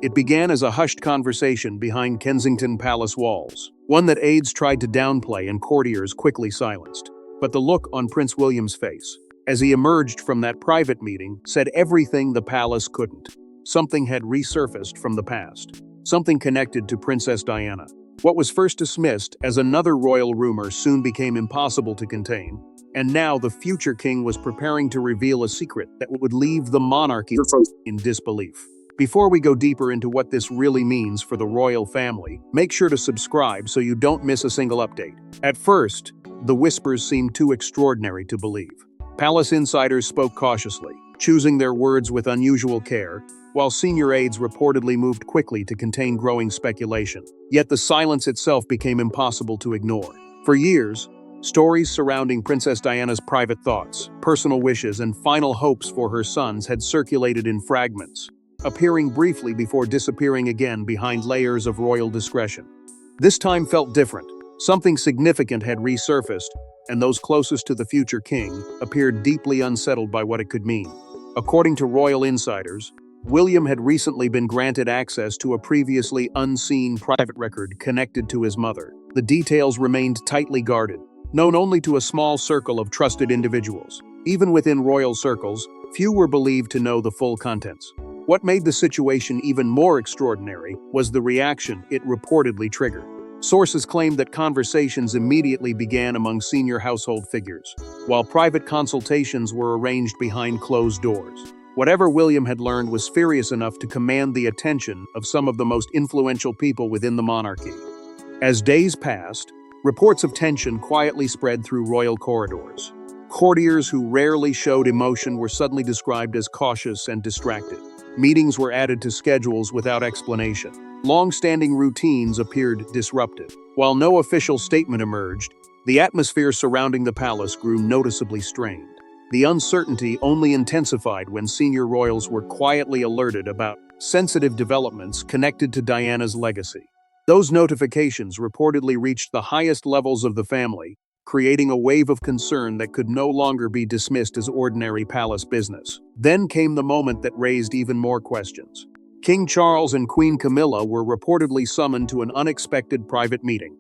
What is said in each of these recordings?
It began as a hushed conversation behind Kensington Palace walls, one that aides tried to downplay and courtiers quickly silenced. But the look on Prince William's face, as he emerged from that private meeting, said everything the palace couldn't. Something had resurfaced from the past, something connected to Princess Diana. What was first dismissed as another royal rumor soon became impossible to contain, and now the future king was preparing to reveal a secret that would leave the monarchy in disbelief. Before we go deeper into what this really means for the royal family, make sure to subscribe so you don't miss a single update. At first, the whispers seemed too extraordinary to believe. Palace insiders spoke cautiously, choosing their words with unusual care, while senior aides reportedly moved quickly to contain growing speculation. Yet the silence itself became impossible to ignore. For years, stories surrounding Princess Diana's private thoughts, personal wishes, and final hopes for her sons had circulated in fragments, appearing briefly before disappearing again behind layers of royal discretion. This time felt different. Something significant had resurfaced, and those closest to the future king appeared deeply unsettled by what it could mean. According to royal insiders, William had recently been granted access to a previously unseen private record connected to his mother. The details remained tightly guarded, known only to a small circle of trusted individuals. Even within royal circles, few were believed to know the full contents. What made the situation even more extraordinary was the reaction it reportedly triggered. Sources claimed that conversations immediately began among senior household figures, while private consultations were arranged behind closed doors. Whatever William had learned was furious enough to command the attention of some of the most influential people within the monarchy. As days passed, reports of tension quietly spread through royal corridors. Courtiers who rarely showed emotion were suddenly described as cautious and distracted. Meetings were added to schedules without explanation. Long-standing routines appeared disrupted. While no official statement emerged, the atmosphere surrounding the palace grew noticeably strained. The uncertainty only intensified when senior royals were quietly alerted about sensitive developments connected to Diana's legacy. Those notifications reportedly reached the highest levels of the family, creating a wave of concern that could no longer be dismissed as ordinary palace business. Then came the moment that raised even more questions. King Charles and Queen Camilla were reportedly summoned to an unexpected private meeting.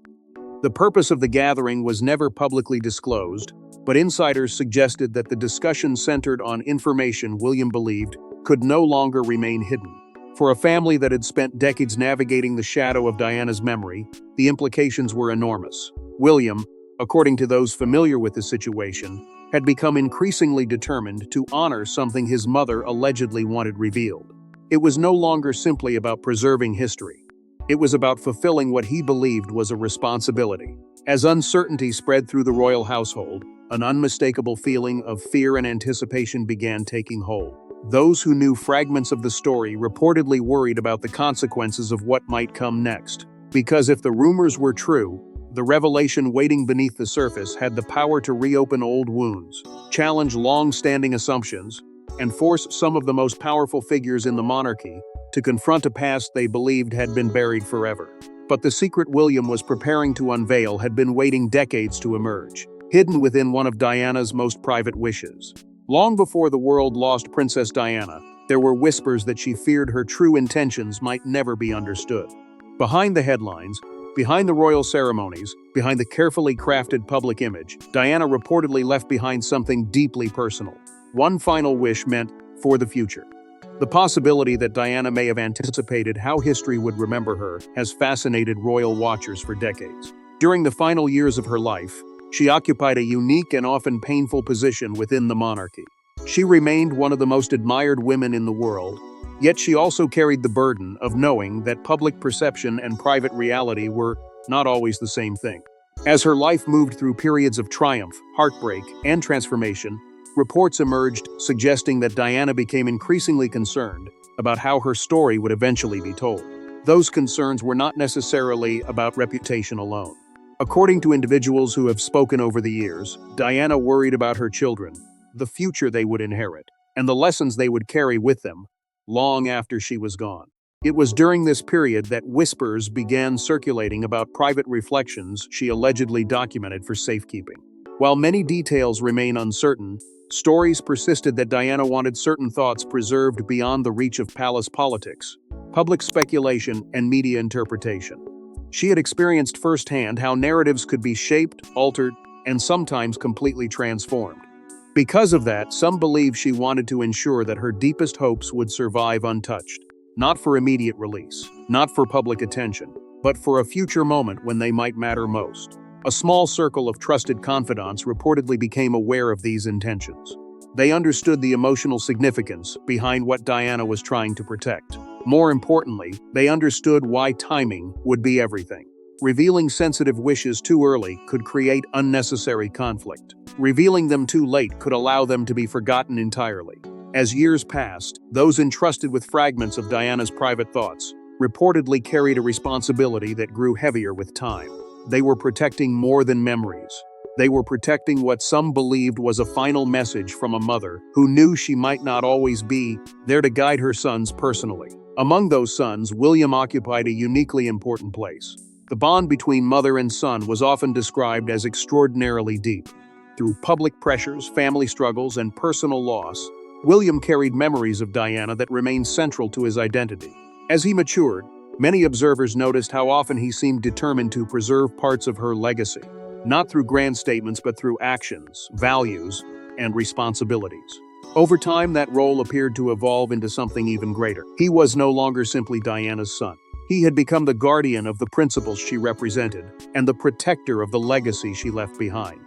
The purpose of the gathering was never publicly disclosed, but insiders suggested that the discussion centered on information William believed could no longer remain hidden. For a family that had spent decades navigating the shadow of Diana's memory, the implications were enormous. William, according to those familiar with the situation, had become increasingly determined to honor something his mother allegedly wanted revealed. It was no longer simply about preserving history. It was about fulfilling what he believed was a responsibility. As uncertainty spread through the royal household, an unmistakable feeling of fear and anticipation began taking hold. Those who knew fragments of the story reportedly worried about the consequences of what might come next. Because if the rumors were true, the revelation waiting beneath the surface had the power to reopen old wounds, challenge long-standing assumptions, and force some of the most powerful figures in the monarchy to confront a past they believed had been buried forever. But the secret William was preparing to unveil had been waiting decades to emerge, hidden within one of Diana's most private wishes. Long before the world lost Princess Diana, there were whispers that she feared her true intentions might never be understood. Behind the headlines, behind the royal ceremonies, behind the carefully crafted public image, Diana reportedly left behind something deeply personal. One final wish meant for the future. The possibility that Diana may have anticipated how history would remember her has fascinated royal watchers for decades. During the final years of her life, she occupied a unique and often painful position within the monarchy. She remained one of the most admired women in the world, yet she also carried the burden of knowing that public perception and private reality were not always the same thing. As her life moved through periods of triumph, heartbreak, and transformation, reports emerged suggesting that Diana became increasingly concerned about how her story would eventually be told. Those concerns were not necessarily about reputation alone. According to individuals who have spoken over the years, Diana worried about her children, the future they would inherit, and the lessons they would carry with them long after she was gone. It was during this period that whispers began circulating about private reflections she allegedly documented for safekeeping. While many details remain uncertain, stories persisted that Diana wanted certain thoughts preserved beyond the reach of palace politics. public speculation, and media interpretation. She had experienced firsthand how narratives could be shaped, altered, and sometimes completely transformed. Because of that, some believe she wanted to ensure that her deepest hopes would survive untouched, not for immediate release, not for public attention, but for a future moment when they might matter most. A small circle of trusted confidants reportedly became aware of these intentions. They understood the emotional significance behind what Diana was trying to protect. More importantly, they understood why timing would be everything. Revealing sensitive wishes too early could create unnecessary conflict. Revealing them too late could allow them to be forgotten entirely. As years passed, those entrusted with fragments of Diana's private thoughts reportedly carried a responsibility that grew heavier with time. They were protecting more than memories. They were protecting what some believed was a final message from a mother who knew she might not always be there to guide her sons personally. Among those sons, William occupied a uniquely important place. The bond between mother and son was often described as extraordinarily deep. Through public pressures, family struggles, and personal loss, William carried memories of Diana that remained central to his identity. As he matured, many observers noticed how often he seemed determined to preserve parts of her legacy, not through grand statements but through actions, values, and responsibilities. Over time, that role appeared to evolve into something even greater. He was no longer simply Diana's son. He had become the guardian of the principles she represented and the protector of the legacy she left behind.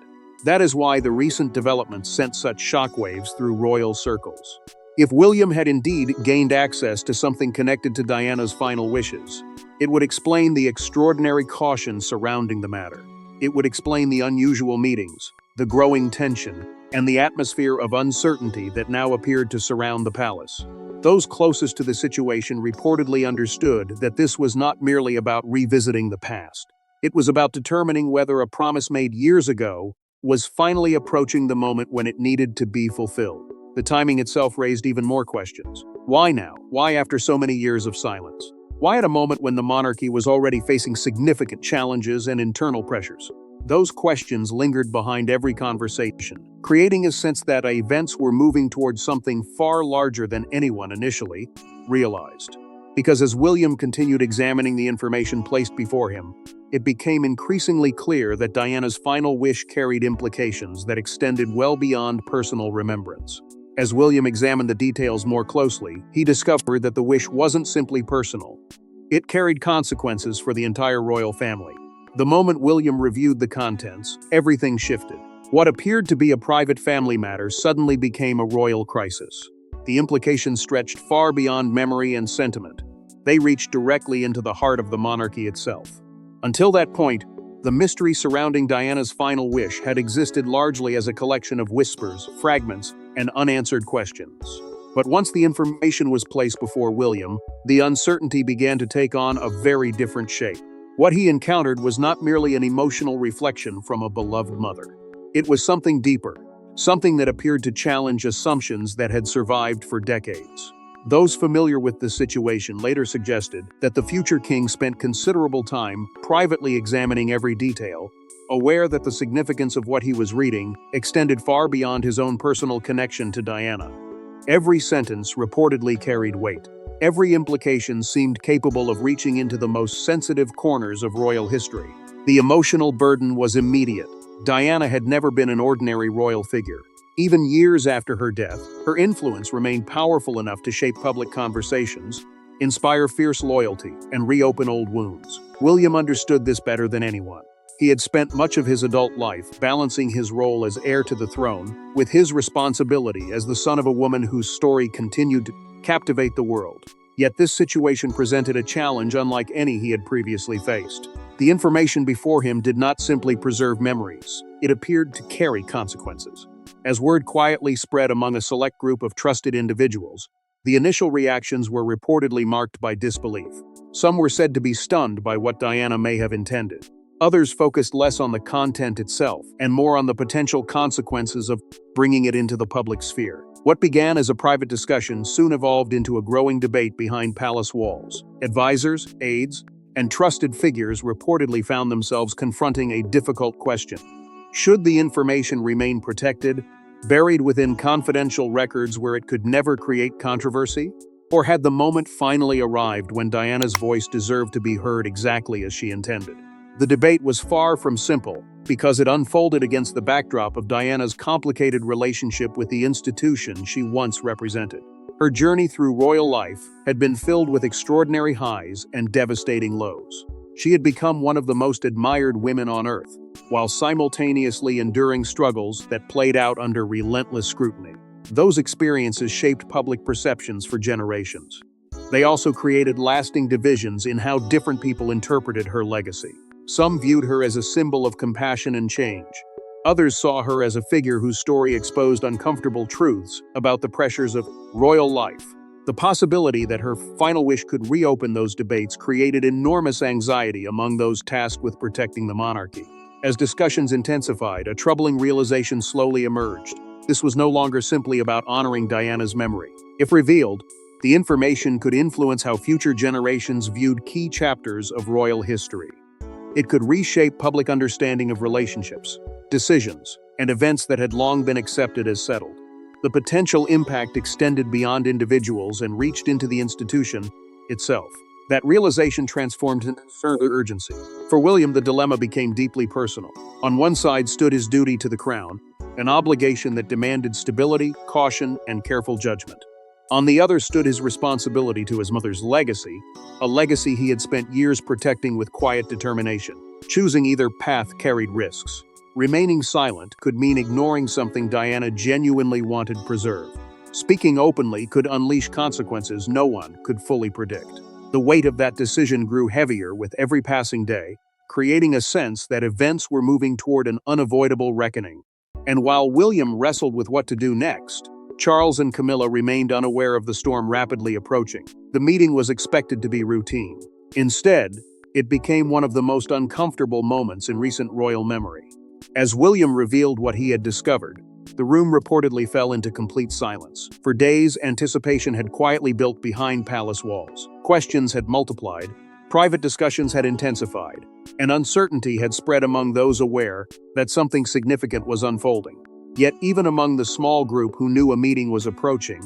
That is why the recent developments sent such shockwaves through royal circles. If William had indeed gained access to something connected to Diana's final wishes, it would explain the extraordinary caution surrounding the matter. It would explain the unusual meetings, the growing tension, and the atmosphere of uncertainty that now appeared to surround the palace. Those closest to the situation reportedly understood that this was not merely about revisiting the past. It was about determining whether a promise made years ago was finally approaching the moment when it needed to be fulfilled. The timing itself raised even more questions. Why now? Why after so many years of silence? Why at a moment when the monarchy was already facing significant challenges and internal pressures? Those questions lingered behind every conversation, creating a sense that events were moving towards something far larger than anyone initially realized. Because as William continued examining the information placed before him, it became increasingly clear that Diana's final wish carried implications that extended well beyond personal remembrance. As William examined the details more closely, he discovered that the wish wasn't simply personal. It carried consequences for the entire royal family. The moment William reviewed the contents, everything shifted. What appeared to be a private family matter suddenly became a royal crisis. The implications stretched far beyond memory and sentiment. They reached directly into the heart of the monarchy itself. Until that point, the mystery surrounding Diana's final wish had existed largely as a collection of whispers, fragments, and unanswered questions. But once the information was placed before William, the uncertainty began to take on a very different shape. What he encountered was not merely an emotional reflection from a beloved mother. It was something deeper, something that appeared to challenge assumptions that had survived for decades. Those familiar with the situation later suggested that the future king spent considerable time privately examining every detail, aware that the significance of what he was reading extended far beyond his own personal connection to Diana. Every sentence reportedly carried weight. Every implication seemed capable of reaching into the most sensitive corners of royal history. The emotional burden was immediate. Diana had never been an ordinary royal figure. Even years after her death, her influence remained powerful enough to shape public conversations, inspire fierce loyalty, and reopen old wounds. William understood this better than anyone. He had spent much of his adult life balancing his role as heir to the throne with his responsibility as the son of a woman whose story continued to captivate the world. Yet this situation presented a challenge unlike any he had previously faced. The information before him did not simply preserve memories. It appeared to carry consequences. As word quietly spread among a select group of trusted individuals, the initial reactions were reportedly marked by disbelief. Some were said to be stunned by what Diana may have intended. Others focused less on the content itself and more on the potential consequences of bringing it into the public sphere. What began as a private discussion soon evolved into a growing debate behind palace walls. Advisors, aides, and trusted figures reportedly found themselves confronting a difficult question. Should the information remain protected, buried within confidential records where it could never create controversy? Or had the moment finally arrived when Diana's voice deserved to be heard exactly as she intended? The debate was far from simple, because it unfolded against the backdrop of Diana's complicated relationship with the institution she once represented. Her journey through royal life had been filled with extraordinary highs and devastating lows. She had become one of the most admired women on earth, while simultaneously enduring struggles that played out under relentless scrutiny. Those experiences shaped public perceptions for generations. They also created lasting divisions in how different people interpreted her legacy. Some viewed her as a symbol of compassion and change. Others saw her as a figure whose story exposed uncomfortable truths about the pressures of royal life. The possibility that her final wish could reopen those debates created enormous anxiety among those tasked with protecting the monarchy. As discussions intensified, a troubling realization slowly emerged. This was no longer simply about honoring Diana's memory. If revealed, the information could influence how future generations viewed key chapters of royal history. It could reshape public understanding of relationships, decisions, and events that had long been accepted as settled. The potential impact extended beyond individuals and reached into the institution itself. That realization transformed into urgency. For William, the dilemma became deeply personal. On one side stood his duty to the crown, an obligation that demanded stability, caution, and careful judgment. On the other stood his responsibility to his mother's legacy, a legacy he had spent years protecting with quiet determination. Choosing either path carried risks. Remaining silent could mean ignoring something Diana genuinely wanted preserved. Speaking openly could unleash consequences no one could fully predict. The weight of that decision grew heavier with every passing day, creating a sense that events were moving toward an unavoidable reckoning. And while William wrestled with what to do next, Charles and Camilla remained unaware of the storm rapidly approaching. The meeting was expected to be routine. Instead, it became one of the most uncomfortable moments in recent royal memory. As William revealed what he had discovered, the room reportedly fell into complete silence. For days, anticipation had quietly built behind palace walls. Questions had multiplied, private discussions had intensified, and uncertainty had spread among those aware that something significant was unfolding. Yet even among the small group who knew a meeting was approaching,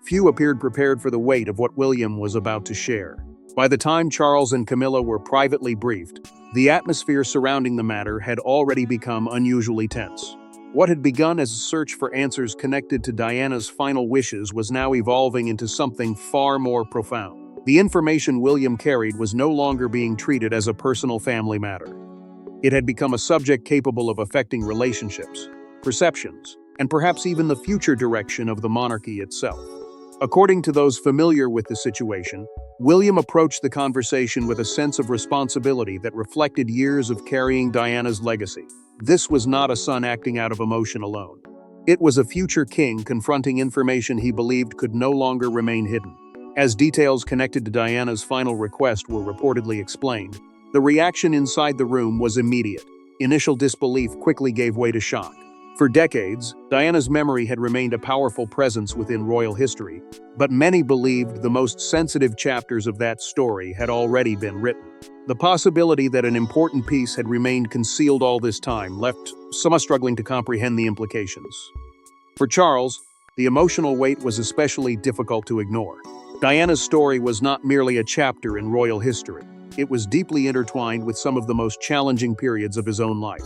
few appeared prepared for the weight of what William was about to share. By the time Charles and Camilla were privately briefed, the atmosphere surrounding the matter had already become unusually tense. What had begun as a search for answers connected to Diana's final wishes was now evolving into something far more profound. The information William carried was no longer being treated as a personal family matter. It had become a subject capable of affecting relationships, perceptions, and perhaps even the future direction of the monarchy itself. According to those familiar with the situation, William approached the conversation with a sense of responsibility that reflected years of carrying Diana's legacy. This was not a son acting out of emotion alone. It was a future king confronting information he believed could no longer remain hidden. As details connected to Diana's final request were reportedly explained, the reaction inside the room was immediate. Initial disbelief quickly gave way to shock. For decades, Diana's memory had remained a powerful presence within royal history, but many believed the most sensitive chapters of that story had already been written. The possibility that an important piece had remained concealed all this time left some struggling to comprehend the implications. For Charles, the emotional weight was especially difficult to ignore. Diana's story was not merely a chapter in royal history. It was deeply intertwined with some of the most challenging periods of his own life.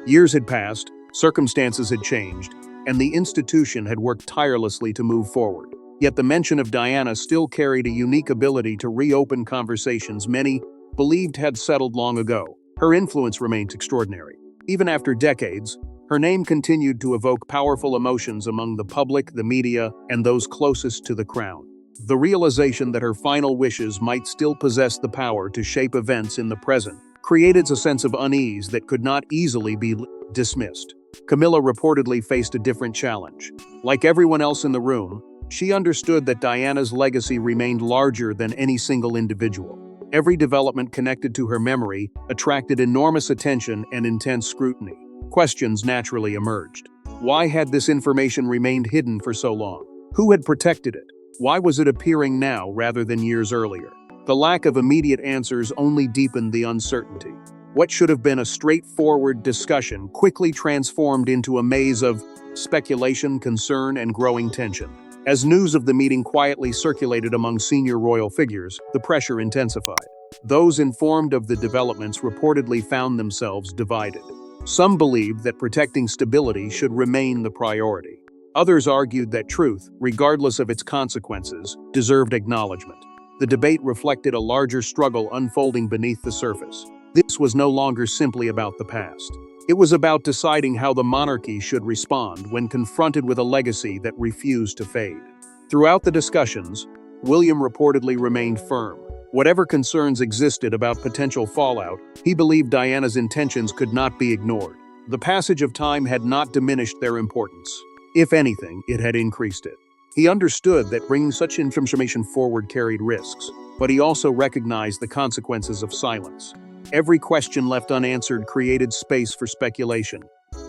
Years had passed, circumstances had changed, and the institution had worked tirelessly to move forward. Yet the mention of Diana still carried a unique ability to reopen conversations many believed had settled long ago. Her influence remained extraordinary. Even after decades, her name continued to evoke powerful emotions among the public, the media, and those closest to the crown. The realization that her final wishes might still possess the power to shape events in the present created a sense of unease that could not easily be dismissed. Camilla reportedly faced a different challenge. Like everyone else in the room, she understood that Diana's legacy remained larger than any single individual. Every development connected to her memory attracted enormous attention and intense scrutiny. Questions naturally emerged. Why had this information remained hidden for so long? Who had protected it? Why was it appearing now rather than years earlier? The lack of immediate answers only deepened the uncertainty. What should have been a straightforward discussion quickly transformed into a maze of speculation, concern, and growing tension. As news of the meeting quietly circulated among senior royal figures, the pressure intensified. Those informed of the developments reportedly found themselves divided. Some believed that protecting stability should remain the priority. Others argued that truth, regardless of its consequences, deserved acknowledgement. The debate reflected a larger struggle unfolding beneath the surface. This was no longer simply about the past. It was about deciding how the monarchy should respond when confronted with a legacy that refused to fade. Throughout the discussions, William reportedly remained firm. Whatever concerns existed about potential fallout, he believed Diana's intentions could not be ignored. The passage of time had not diminished their importance. If anything, it had increased it. He understood that bringing such information forward carried risks, but he also recognized the consequences of silence. Every question left unanswered created space for speculation.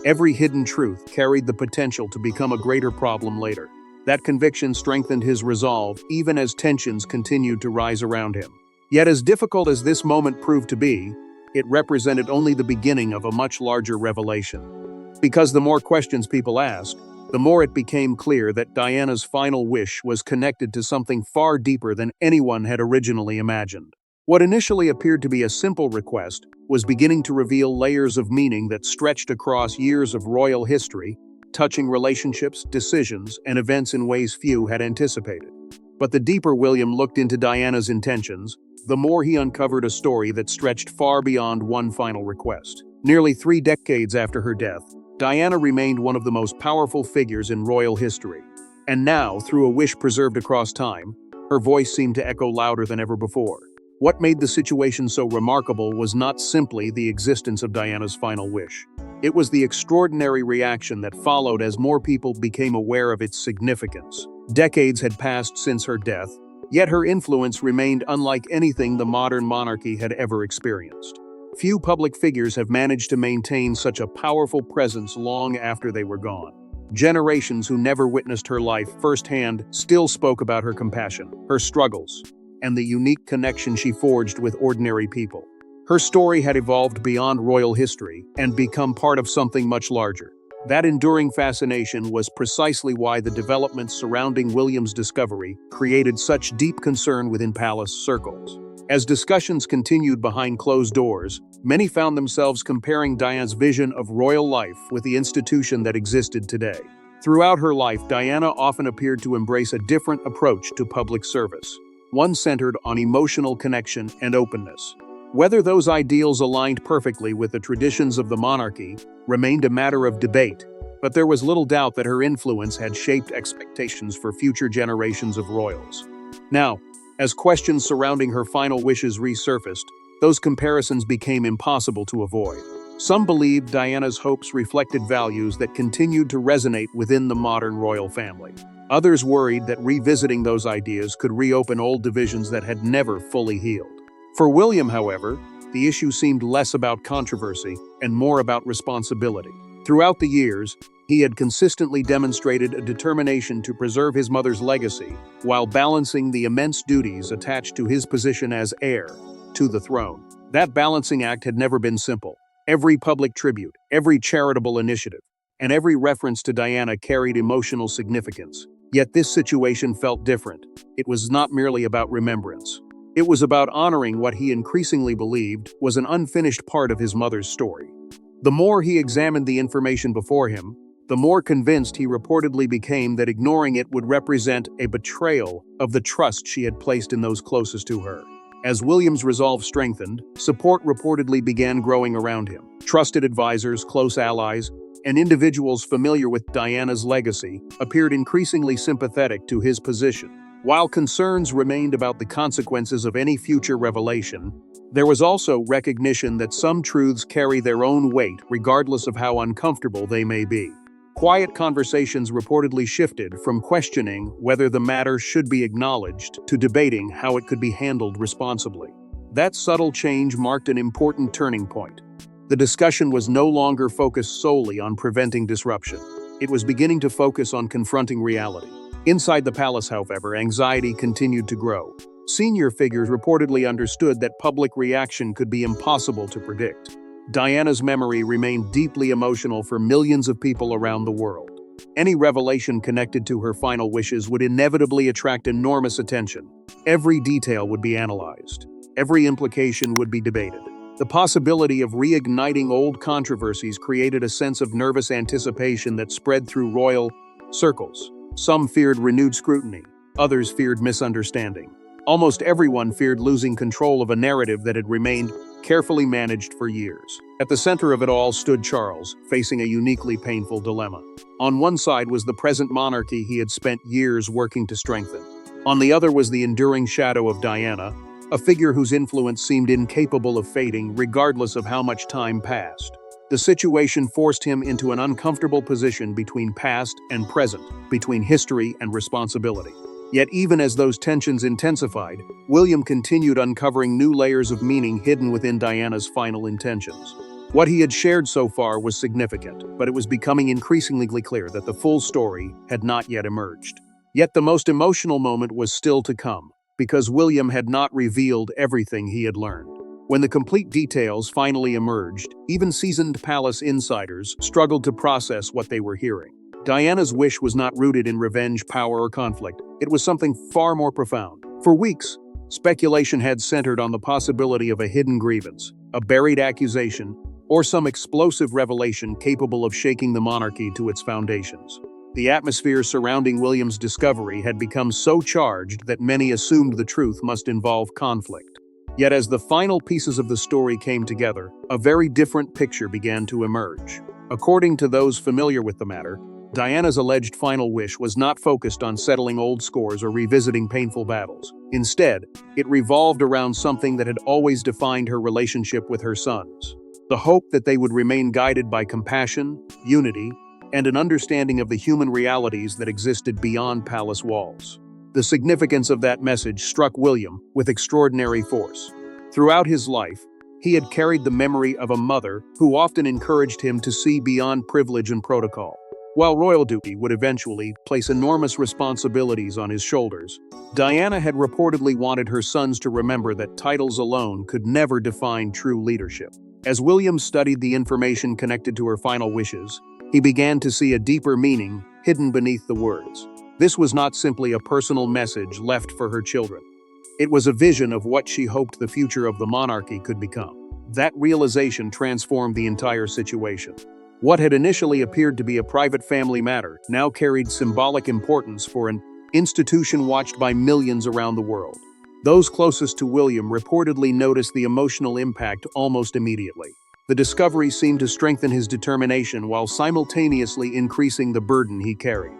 Every hidden truth carried the potential to become a greater problem later. That conviction strengthened his resolve even as tensions continued to rise around him. Yet as difficult as this moment proved to be, it represented only the beginning of a much larger revelation. Because the more questions people asked, the more it became clear that Diana's final wish was connected to something far deeper than anyone had originally imagined. What initially appeared to be a simple request was beginning to reveal layers of meaning that stretched across years of royal history, touching relationships, decisions, and events in ways few had anticipated. But the deeper William looked into Diana's intentions, the more he uncovered a story that stretched far beyond one final request. Nearly 3 decades after her death, Diana remained one of the most powerful figures in royal history. And now, through a wish preserved across time, her voice seemed to echo louder than ever before. What made the situation so remarkable was not simply the existence of Diana's final wish. It was the extraordinary reaction that followed as more people became aware of its significance. Decades had passed since her death, yet her influence remained unlike anything the modern monarchy had ever experienced. Few public figures have managed to maintain such a powerful presence long after they were gone. Generations who never witnessed her life firsthand still spoke about her compassion, her struggles, and the unique connection she forged with ordinary people. Her story had evolved beyond royal history and become part of something much larger. That enduring fascination was precisely why the developments surrounding William's discovery created such deep concern within palace circles. As discussions continued behind closed doors, many found themselves comparing Diana's vision of royal life with the institution that existed today. Throughout her life, Diana often appeared to embrace a different approach to public service, one centered on emotional connection and openness. Whether those ideals aligned perfectly with the traditions of the monarchy remained a matter of debate, but there was little doubt that her influence had shaped expectations for future generations of royals. Now, as questions surrounding her final wishes resurfaced, those comparisons became impossible to avoid. Some believed Diana's hopes reflected values that continued to resonate within the modern royal family. Others worried that revisiting those ideas could reopen old divisions that had never fully healed. For William, however, the issue seemed less about controversy and more about responsibility. Throughout the years, he had consistently demonstrated a determination to preserve his mother's legacy while balancing the immense duties attached to his position as heir to the throne. That balancing act had never been simple. Every public tribute, every charitable initiative, and every reference to Diana carried emotional significance. Yet this situation felt different. It was not merely about remembrance. It was about honoring what he increasingly believed was an unfinished part of his mother's story. The more he examined the information before him, the more convinced he reportedly became that ignoring it would represent a betrayal of the trust she had placed in those closest to her. As William's resolve strengthened, support reportedly began growing around him. Trusted advisors, close allies, and individuals familiar with Diana's legacy appeared increasingly sympathetic to his position. While concerns remained about the consequences of any future revelation, there was also recognition that some truths carry their own weight regardless of how uncomfortable they may be. Quiet conversations reportedly shifted from questioning whether the matter should be acknowledged to debating how it could be handled responsibly. That subtle change marked an important turning point. The discussion was no longer focused solely on preventing disruption. It was beginning to focus on confronting reality. Inside the palace, however, anxiety continued to grow. Senior figures reportedly understood that public reaction could be impossible to predict. Diana's memory remained deeply emotional for millions of people around the world. Any revelation connected to her final wishes would inevitably attract enormous attention. Every detail would be analyzed. Every implication would be debated. The possibility of reigniting old controversies created a sense of nervous anticipation that spread through royal circles. Some feared renewed scrutiny. Others feared misunderstanding. Almost everyone feared losing control of a narrative that had remained carefully managed for years. At the center of it all stood Charles, facing a uniquely painful dilemma. On one side was the present monarchy he had spent years working to strengthen. On the other was the enduring shadow of Diana, a figure whose influence seemed incapable of fading regardless of how much time passed. The situation forced him into an uncomfortable position between past and present, between history and responsibility. Yet even as those tensions intensified, William continued uncovering new layers of meaning hidden within Diana's final intentions. What he had shared so far was significant, but it was becoming increasingly clear that the full story had not yet emerged. Yet the most emotional moment was still to come, because William had not revealed everything he had learned. When the complete details finally emerged, even seasoned palace insiders struggled to process what they were hearing. Diana's wish was not rooted in revenge, power, or conflict. It was something far more profound. For weeks, speculation had centered on the possibility of a hidden grievance, a buried accusation, or some explosive revelation capable of shaking the monarchy to its foundations. The atmosphere surrounding William's discovery had become so charged that many assumed the truth must involve conflict. Yet as the final pieces of the story came together, a very different picture began to emerge. According to those familiar with the matter, Diana's alleged final wish was not focused on settling old scores or revisiting painful battles. Instead, it revolved around something that had always defined her relationship with her sons: the hope that they would remain guided by compassion, unity, and an understanding of the human realities that existed beyond palace walls. The significance of that message struck William with extraordinary force. Throughout his life, he had carried the memory of a mother who often encouraged him to see beyond privilege and protocol. While royal duty would eventually place enormous responsibilities on his shoulders, Diana had reportedly wanted her sons to remember that titles alone could never define true leadership. As William studied the information connected to her final wishes, he began to see a deeper meaning hidden beneath the words. This was not simply a personal message left for her children. It was a vision of what she hoped the future of the monarchy could become. That realization transformed the entire situation. What had initially appeared to be a private family matter now carried symbolic importance for an institution watched by millions around the world. Those closest to William reportedly noticed the emotional impact almost immediately. The discovery seemed to strengthen his determination while simultaneously increasing the burden he carried.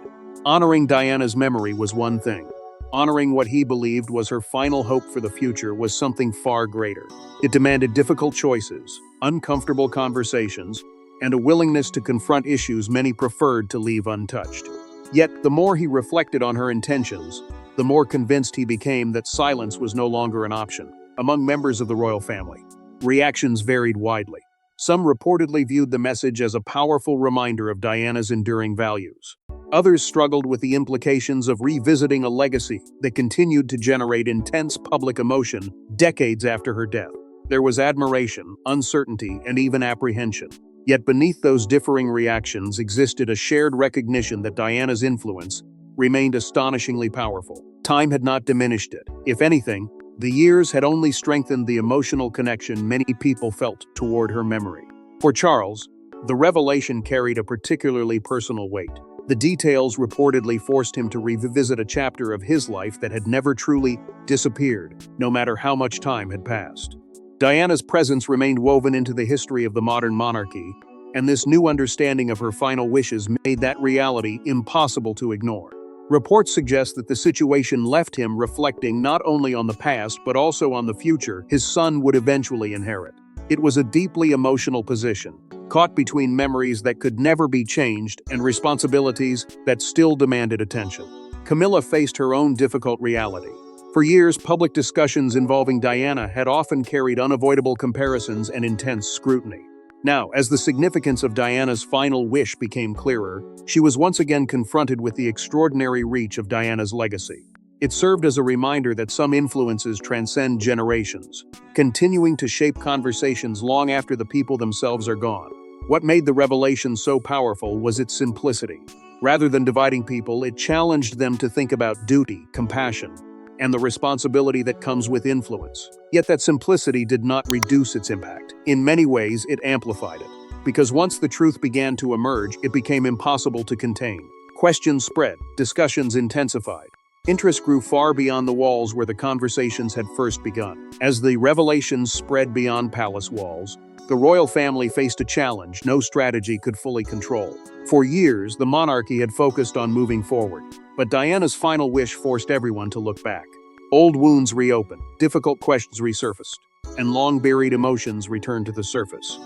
Honoring Diana's memory was one thing. Honoring what he believed was her final hope for the future was something far greater. It demanded difficult choices, uncomfortable conversations, and a willingness to confront issues many preferred to leave untouched. Yet, the more he reflected on her intentions, the more convinced he became that silence was no longer an option. Among members of the royal family, reactions varied widely. Some reportedly viewed the message as a powerful reminder of Diana's enduring values. Others struggled with the implications of revisiting a legacy that continued to generate intense public emotion decades after her death. There was admiration, uncertainty, and even apprehension. Yet beneath those differing reactions existed a shared recognition that Diana's influence remained astonishingly powerful. Time had not diminished it. If anything, the years had only strengthened the emotional connection many people felt toward her memory. For Charles, the revelation carried a particularly personal weight. The details reportedly forced him to revisit a chapter of his life that had never truly disappeared, no matter how much time had passed. Diana's presence remained woven into the history of the modern monarchy, and this new understanding of her final wishes made that reality impossible to ignore. Reports suggest that the situation left him reflecting not only on the past but also on the future his son would eventually inherit. It was a deeply emotional position, caught between memories that could never be changed and responsibilities that still demanded attention. Camilla faced her own difficult reality. For years, public discussions involving Diana had often carried unavoidable comparisons and intense scrutiny. Now, as the significance of Diana's final wish became clearer, she was once again confronted with the extraordinary reach of Diana's legacy. It served as a reminder that some influences transcend generations, continuing to shape conversations long after the people themselves are gone. What made the revelation so powerful was its simplicity. Rather than dividing people, it challenged them to think about duty, compassion, and the responsibility that comes with influence. Yet that simplicity did not reduce its impact. In many ways, it amplified it. Because once the truth began to emerge, it became impossible to contain. Questions spread, discussions intensified. Interest grew far beyond the walls where the conversations had first begun. As the revelations spread beyond palace walls, the royal family faced a challenge no strategy could fully control. For years, the monarchy had focused on moving forward, but Diana's final wish forced everyone to look back. Old wounds reopened, difficult questions resurfaced, and long-buried emotions returned to the surface.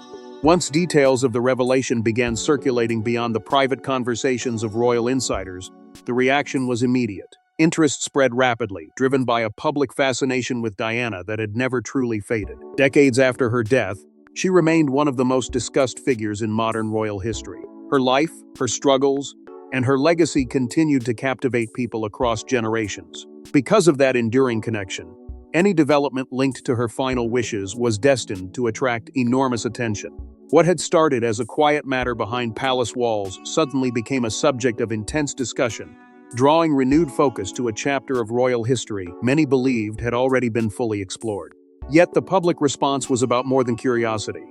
Once details of the revelation began circulating beyond the private conversations of royal insiders, the reaction was immediate. Interest spread rapidly, driven by a public fascination with Diana that had never truly faded. Decades after her death, she remained one of the most discussed figures in modern royal history. Her life, her struggles, and her legacy continued to captivate people across generations. Because of that enduring connection, any development linked to her final wishes was destined to attract enormous attention. What had started as a quiet matter behind palace walls suddenly became a subject of intense discussion, drawing renewed focus to a chapter of royal history many believed had already been fully explored. Yet the public response was about more than curiosity.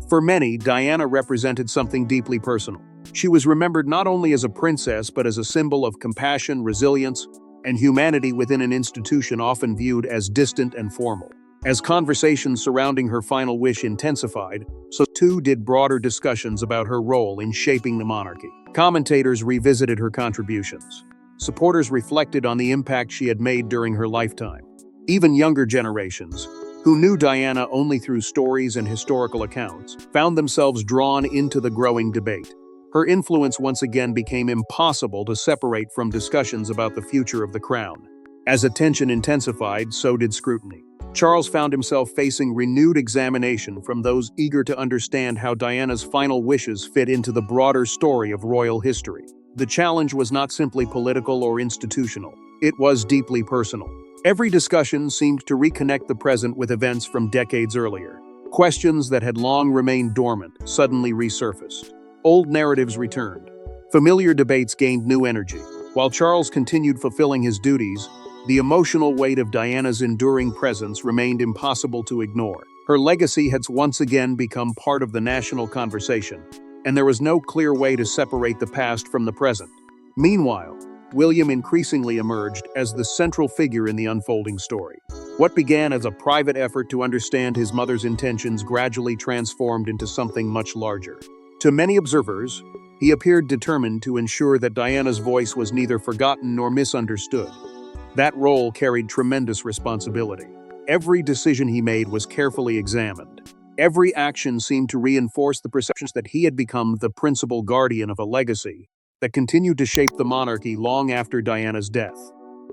For many, Diana represented something deeply personal. She was remembered not only as a princess but as a symbol of compassion, resilience, and humanity within an institution often viewed as distant and formal. As conversations surrounding her final wish intensified, so too did broader discussions about her role in shaping the monarchy. Commentators revisited her contributions. Supporters reflected on the impact she had made during her lifetime. Even younger generations, who knew Diana only through stories and historical accounts, found themselves drawn into the growing debate. Her influence once again became impossible to separate from discussions about the future of the crown. As attention intensified, so did scrutiny. Charles found himself facing renewed examination from those eager to understand how Diana's final wishes fit into the broader story of royal history. The challenge was not simply political or institutional. It was deeply personal. Every discussion seemed to reconnect the present with events from decades earlier. Questions that had long remained dormant suddenly resurfaced. Old narratives returned. Familiar debates gained new energy. While Charles continued fulfilling his duties, the emotional weight of Diana's enduring presence remained impossible to ignore. Her legacy had once again become part of the national conversation, and there was no clear way to separate the past from the present. Meanwhile, William increasingly emerged as the central figure in the unfolding story. What began as a private effort to understand his mother's intentions gradually transformed into something much larger. To many observers, he appeared determined to ensure that Diana's voice was neither forgotten nor misunderstood. That role carried tremendous responsibility. Every decision he made was carefully examined. Every action seemed to reinforce the perceptions that he had become the principal guardian of a legacy that continued to shape the monarchy long after Diana's death.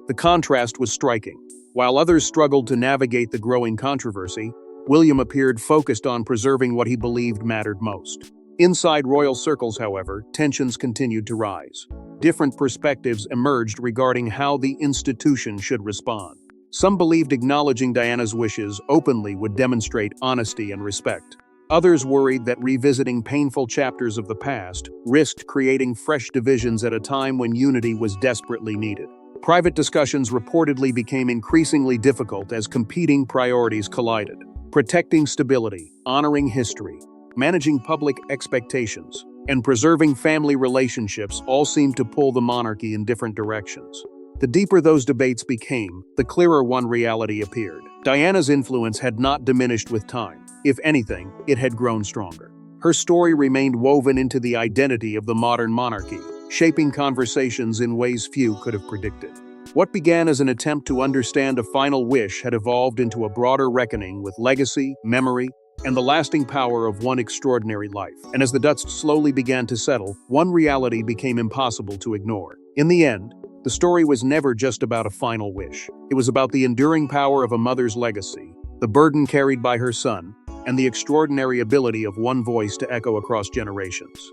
The contrast was striking. While others struggled to navigate the growing controversy, William appeared focused on preserving what he believed mattered most. Inside royal circles, however, tensions continued to rise. Different perspectives emerged regarding how the institution should respond. Some believed acknowledging Diana's wishes openly would demonstrate honesty and respect. Others worried that revisiting painful chapters of the past risked creating fresh divisions at a time when unity was desperately needed. Private discussions reportedly became increasingly difficult as competing priorities collided. Protecting stability, honoring history, managing public expectations, and preserving family relationships all seemed to pull the monarchy in different directions. The deeper those debates became, the clearer one reality appeared. Diana's influence had not diminished with time. If anything, it had grown stronger. Her story remained woven into the identity of the modern monarchy, shaping conversations in ways few could have predicted. What began as an attempt to understand a final wish had evolved into a broader reckoning with legacy, memory, and the lasting power of one extraordinary life. And as the dust slowly began to settle, one reality became impossible to ignore. In the end, the story was never just about a final wish. It was about the enduring power of a mother's legacy, the burden carried by her son, and the extraordinary ability of one voice to echo across generations.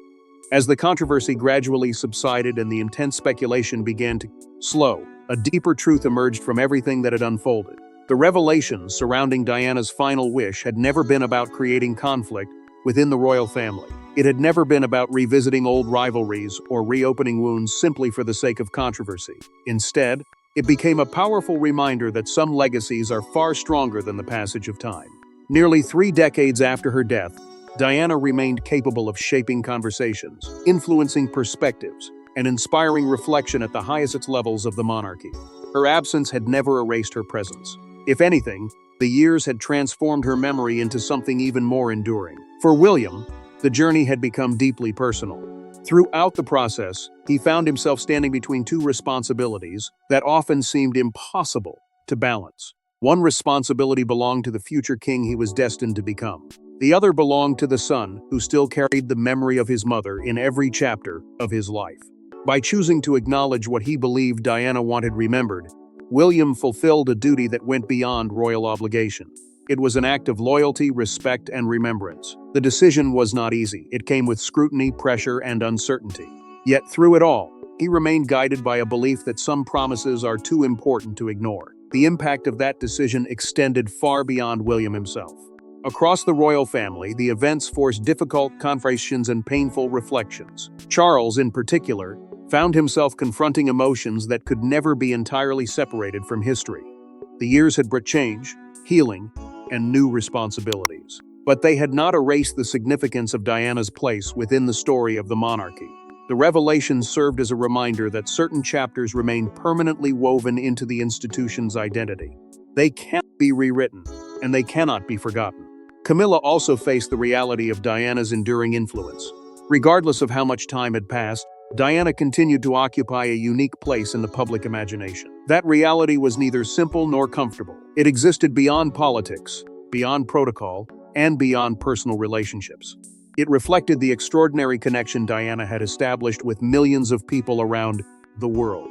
As the controversy gradually subsided and the intense speculation began to slow, a deeper truth emerged from everything that had unfolded. The revelations surrounding Diana's final wish had never been about creating conflict within the royal family. It had never been about revisiting old rivalries or reopening wounds simply for the sake of controversy. Instead, it became a powerful reminder that some legacies are far stronger than the passage of time. Nearly 3 decades after her death, Diana remained capable of shaping conversations, influencing perspectives, and inspiring reflection at the highest levels of the monarchy. Her absence had never erased her presence. If anything, the years had transformed her memory into something even more enduring. For William, the journey had become deeply personal. Throughout the process, he found himself standing between two responsibilities that often seemed impossible to balance. One responsibility belonged to the future king he was destined to become. The other belonged to the son who still carried the memory of his mother in every chapter of his life. By choosing to acknowledge what he believed Diana wanted remembered, William fulfilled a duty that went beyond royal obligation. It was an act of loyalty, respect, and remembrance. The decision was not easy. It came with scrutiny, pressure, and uncertainty. Yet through it all, he remained guided by a belief that some promises are too important to ignore. The impact of that decision extended far beyond William himself. Across the royal family, the events forced difficult conversations and painful reflections. Charles, in particular, found himself confronting emotions that could never be entirely separated from history. The years had brought change, healing, and new responsibilities. But they had not erased the significance of Diana's place within the story of the monarchy. The revelations served as a reminder that certain chapters remain permanently woven into the institution's identity. They can't be rewritten, and they cannot be forgotten. Camilla also faced the reality of Diana's enduring influence. Regardless of how much time had passed, Diana continued to occupy a unique place in the public imagination. That reality was neither simple nor comfortable. It existed beyond politics, beyond protocol, and beyond personal relationships. It reflected the extraordinary connection Diana had established with millions of people around the world.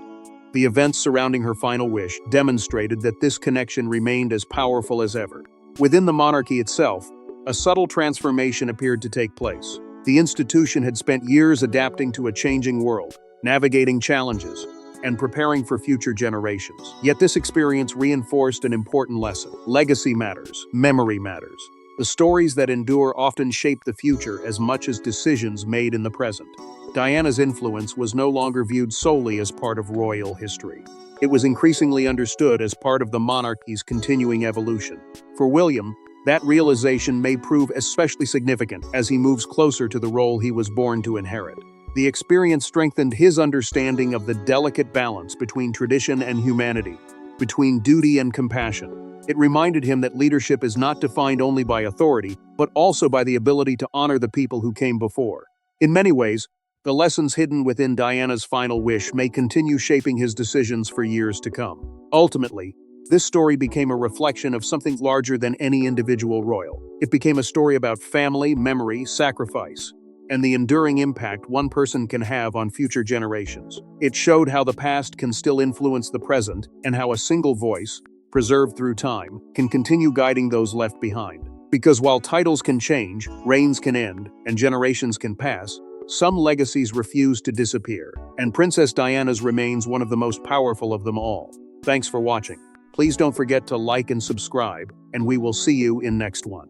The events surrounding her final wish demonstrated that this connection remained as powerful as ever. Within the monarchy itself, a subtle transformation appeared to take place. The institution had spent years adapting to a changing world, navigating challenges, and preparing for future generations. Yet this experience reinforced an important lesson. Legacy matters. Memory matters. The stories that endure often shape the future as much as decisions made in the present. Diana's influence was no longer viewed solely as part of royal history. It was increasingly understood as part of the monarchy's continuing evolution. For William, that realization may prove especially significant as he moves closer to the role he was born to inherit. The experience strengthened his understanding of the delicate balance between tradition and humanity, between duty and compassion. It reminded him that leadership is not defined only by authority, but also by the ability to honor the people who came before. In many ways, the lessons hidden within Diana's final wish may continue shaping his decisions for years to come. Ultimately, this story became a reflection of something larger than any individual royal. It became a story about family, memory, sacrifice, and the enduring impact one person can have on future generations. It showed how the past can still influence the present, and how a single voice, preserved through time, can continue guiding those left behind. Because while titles can change, reigns can end, and generations can pass, some legacies refuse to disappear, and Princess Diana's remains one of the most powerful of them all. Thanks for watching. Please don't forget to like and subscribe, and we will see you in next one.